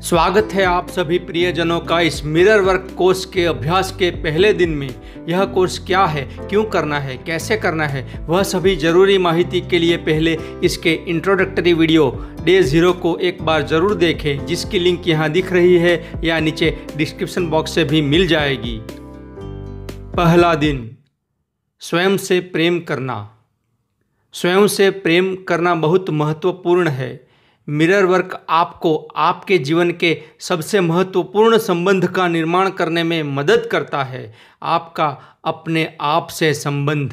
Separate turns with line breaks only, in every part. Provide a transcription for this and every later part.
स्वागत है आप सभी प्रियजनों का इस मिरर वर्क कोर्स के अभ्यास के पहले दिन में। यह कोर्स क्या है, क्यों करना है, कैसे करना है, वह सभी ज़रूरी माहिती के लिए पहले इसके इंट्रोडक्टरी वीडियो डे 0 को एक बार ज़रूर देखें, जिसकी लिंक यहाँ दिख रही है या नीचे डिस्क्रिप्शन बॉक्स से भी मिल जाएगी। पहला दिन, स्वयं से प्रेम करना। स्वयं से प्रेम करना बहुत महत्वपूर्ण है। मिरर वर्क आपको आपके जीवन के सबसे महत्वपूर्ण संबंध का निर्माण करने में मदद करता है, आपका अपने आप से संबंध।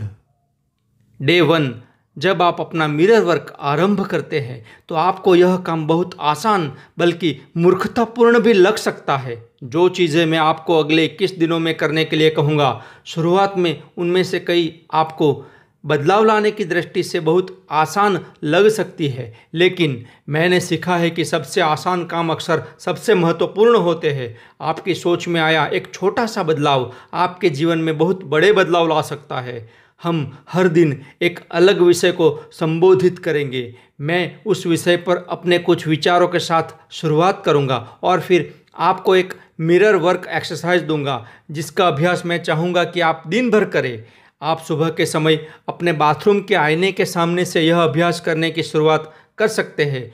डे 1, जब आप अपना मिरर वर्क आरंभ करते हैं तो आपको यह काम बहुत आसान बल्कि मूर्खतापूर्ण भी लग सकता है। जो चीज़ें मैं आपको अगले 21 दिनों में करने के लिए कहूँगा, शुरुआत में उनमें से कई आपको बदलाव लाने की दृष्टि से बहुत आसान लग सकती है, लेकिन मैंने सीखा है कि सबसे आसान काम अक्सर सबसे महत्वपूर्ण होते हैं। आपकी सोच में आया एक छोटा सा बदलाव आपके जीवन में बहुत बड़े बदलाव ला सकता है। हम हर दिन एक अलग विषय को संबोधित करेंगे। मैं उस विषय पर अपने कुछ विचारों के साथ शुरुआत करूंगा और फिर आपको एक मिरर वर्क एक्सरसाइज दूंगा, जिसका अभ्यास मैं चाहूँगा कि आप दिन भर करें। आप सुबह के समय अपने बाथरूम के आईने के सामने से यह अभ्यास करने की शुरुआत कर सकते हैं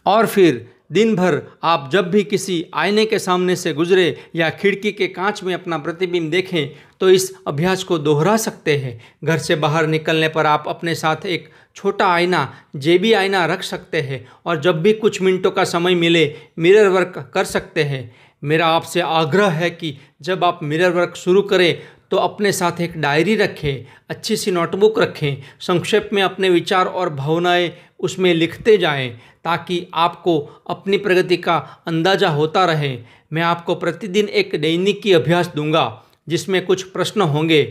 और फिर दिन भर आप जब भी किसी आईने के सामने से गुजरे या खिड़की के कांच में अपना प्रतिबिंब देखें तो इस अभ्यास को दोहरा सकते हैं। घर से बाहर निकलने पर आप अपने साथ एक छोटा आईना, जेबी आईना रख सकते हैं और जब भी कुछ मिनटों का समय मिले मिरर वर्क कर सकते हैं। मेरा आपसे आग्रह है कि जब आप मिरर वर्क शुरू करें तो अपने साथ एक डायरी रखें, अच्छी सी नोटबुक रखें, संक्षेप में अपने विचार और भावनाएं उसमें लिखते जाएं, ताकि आपको अपनी प्रगति का अंदाज़ा होता रहे। मैं आपको प्रतिदिन एक दैनिकी अभ्यास दूंगा, जिसमें कुछ प्रश्न होंगे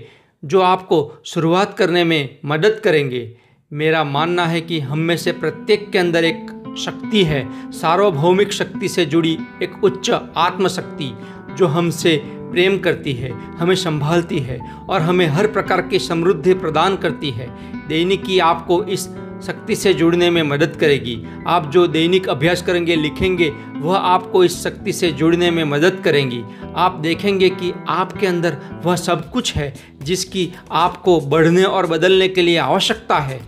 जो आपको शुरुआत करने में मदद करेंगे। मेरा मानना है कि हम में से प्रत्येक के अंदर एक शक्ति है, सार्वभौमिक शक्ति से जुड़ी एक उच्च आत्मशक्ति, जो हमसे प्रेम करती है, हमें संभालती है और हमें हर प्रकार की समृद्धि प्रदान करती है। दैनिकी आपको इस शक्ति से जुड़ने में मदद करेगी। आप जो दैनिक अभ्यास करेंगे, लिखेंगे, वह आपको इस शक्ति से जुड़ने में मदद करेंगी। आप देखेंगे कि आपके अंदर वह सब कुछ है जिसकी आपको बढ़ने और बदलने के लिए आवश्यकता है।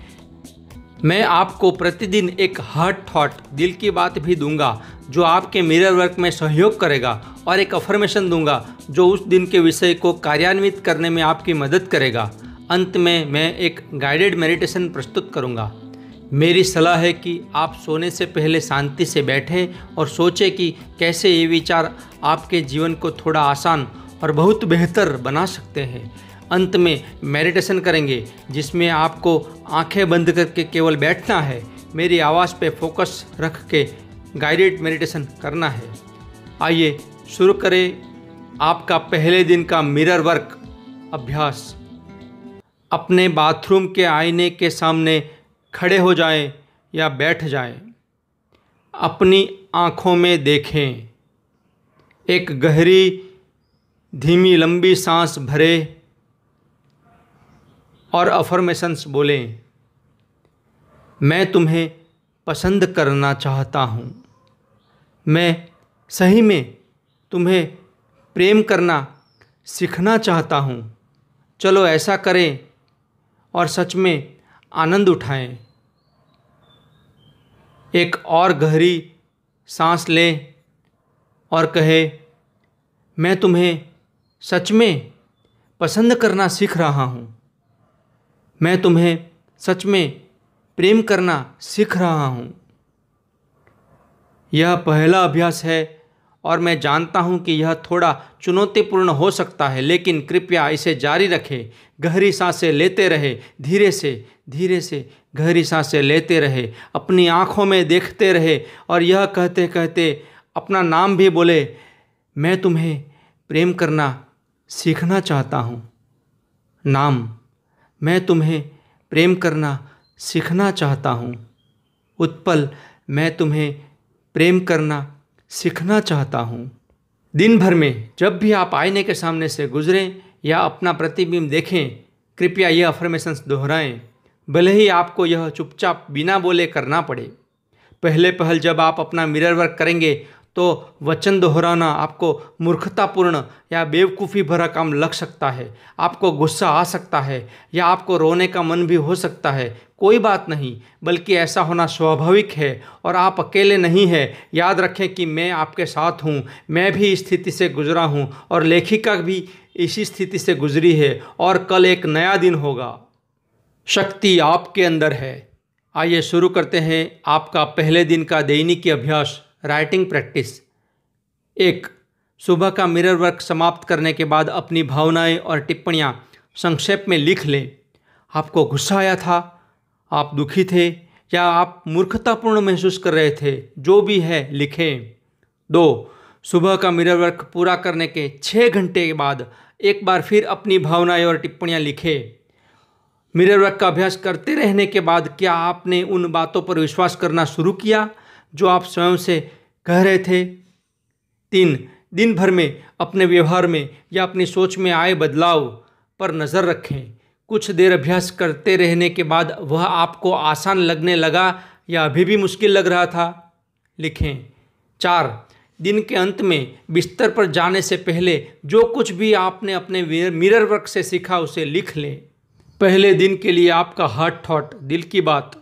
मैं आपको प्रतिदिन एक हार्ट थॉट, दिल की बात भी दूंगा, जो आपके मिरर वर्क में सहयोग करेगा, और एक अफर्मेशन दूंगा जो उस दिन के विषय को कार्यान्वित करने में आपकी मदद करेगा। अंत में मैं एक गाइडेड मेडिटेशन प्रस्तुत करूंगा। मेरी सलाह है कि आप सोने से पहले शांति से बैठें और सोचें कि कैसे ये विचार आपके जीवन को थोड़ा आसान और बहुत बेहतर बना सकते हैं। अंत में मेडिटेशन करेंगे, जिसमें आपको आंखें बंद करके केवल बैठना है, मेरी आवाज़ पे फोकस रख के गाइडेड मेडिटेशन करना है। आइए शुरू करें आपका पहले दिन का मिरर वर्क अभ्यास। अपने बाथरूम के आईने के सामने खड़े हो जाएं या बैठ जाएं। अपनी आँखों में देखें। एक गहरी, धीमी, लंबी सांस भरें और अफर्मेशंस बोलें। मैं तुम्हें पसंद करना चाहता हूँ। मैं सही में तुम्हें प्रेम करना सीखना चाहता हूँ। चलो ऐसा करें और सच में आनंद उठाएं। एक और गहरी सांस लें और कहें, मैं तुम्हें सच में पसंद करना सीख रहा हूँ। मैं तुम्हें सच में प्रेम करना सीख रहा हूँ। यह पहला अभ्यास है और मैं जानता हूँ कि यह थोड़ा चुनौतीपूर्ण हो सकता है, लेकिन कृपया इसे जारी रखें। गहरी सांसें लेते रहे, धीरे से गहरी सांसें लेते रहे, अपनी आँखों में देखते रहे और यह कहते कहते अपना नाम भी बोले, मैं तुम्हें प्रेम करना सीखना चाहता हूँ। नाम, मैं तुम्हें प्रेम करना सीखना चाहता हूँ। उत्पल, मैं तुम्हें प्रेम करना सीखना चाहता हूँ। दिन भर में जब भी आप आईने के सामने से गुजरें या अपना प्रतिबिंब देखें, कृपया यह अफर्मेशंस दोहराएं, भले ही आपको यह चुपचाप बिना बोले करना पड़े। पहले पहल जब आप अपना मिरर वर्क करेंगे तो वचन दोहराना आपको मूर्खतापूर्ण या बेवकूफ़ी भरा काम लग सकता है। आपको गुस्सा आ सकता है या आपको रोने का मन भी हो सकता है। कोई बात नहीं, बल्कि ऐसा होना स्वाभाविक है और आप अकेले नहीं हैं। याद रखें कि मैं आपके साथ हूँ। मैं भी इस स्थिति से गुजरा हूँ और लेखिका भी इसी स्थिति से गुजरी है और कल एक नया दिन होगा। शक्ति आपके अंदर है। आइए शुरू करते हैं आपका पहले दिन का दैनिकी अभ्यास, राइटिंग प्रैक्टिस। 1. सुबह का मिरर वर्क समाप्त करने के बाद अपनी भावनाएं और टिप्पणियां संक्षेप में लिख लें। आपको गुस्सा आया था, आप दुखी थे या आप मूर्खतापूर्ण महसूस कर रहे थे, जो भी है लिखें। 2. सुबह का मिरर वर्क पूरा करने के 6 घंटे के बाद एक बार फिर अपनी भावनाएं और टिप्पणियां लिखें। मिरर वर्क का अभ्यास करते रहने के बाद क्या आपने उन बातों पर विश्वास करना शुरू किया जो आप स्वयं से कह रहे थे? 3. दिन भर में अपने व्यवहार में या अपनी सोच में आए बदलाव पर नज़र रखें। कुछ देर अभ्यास करते रहने के बाद वह आपको आसान लगने लगा या अभी भी मुश्किल लग रहा था? लिखें। 4. दिन के अंत में बिस्तर पर जाने से पहले जो कुछ भी आपने अपने मिरर वर्क से सीखा उसे लिख लें। पहले दिन के लिए आपका हार्ट थॉट, दिल की बात।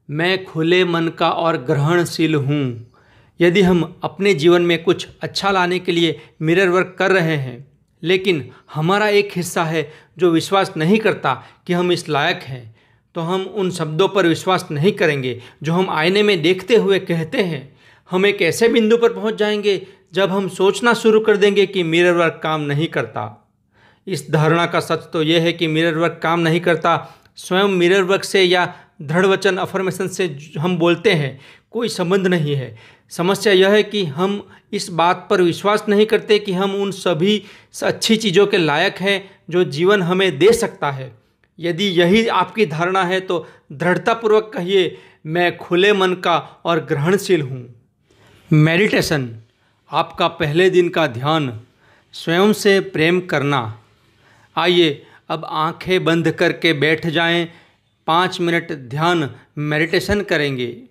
मैं खुले मन का और ग्रहणशील हूँ। यदि हम अपने जीवन में कुछ अच्छा लाने के लिए मिरर वर्क कर रहे हैं, लेकिन हमारा एक हिस्सा है जो विश्वास नहीं करता कि हम इस लायक हैं, तो हम उन शब्दों पर विश्वास नहीं करेंगे जो हम आईने में देखते हुए कहते हैं। हम एक ऐसे बिंदु पर पहुँच जाएंगे जब हम सोचना शुरू कर देंगे कि मिरर वर्क काम नहीं करता। इस धारणा का सच तो यह है कि मिरर वर्क काम नहीं करता स्वयं मिरर वर्क से या दृढ़ वचन अफर्मेशन से हम बोलते हैं कोई संबंध नहीं है। समस्या यह है कि हम इस बात पर विश्वास नहीं करते कि हम उन सभी अच्छी चीज़ों के लायक हैं जो जीवन हमें दे सकता है। यदि यही आपकी धारणा है तो दृढ़तापूर्वक कहिए, मैं खुले मन का और ग्रहणशील हूँ। मेडिटेशन, आपका पहले दिन का ध्यान, स्वयं से प्रेम करना। आइए अब आंखें बंद करके बैठ जाएं। 5 मिनट ध्यान मेडिटेशन करेंगे।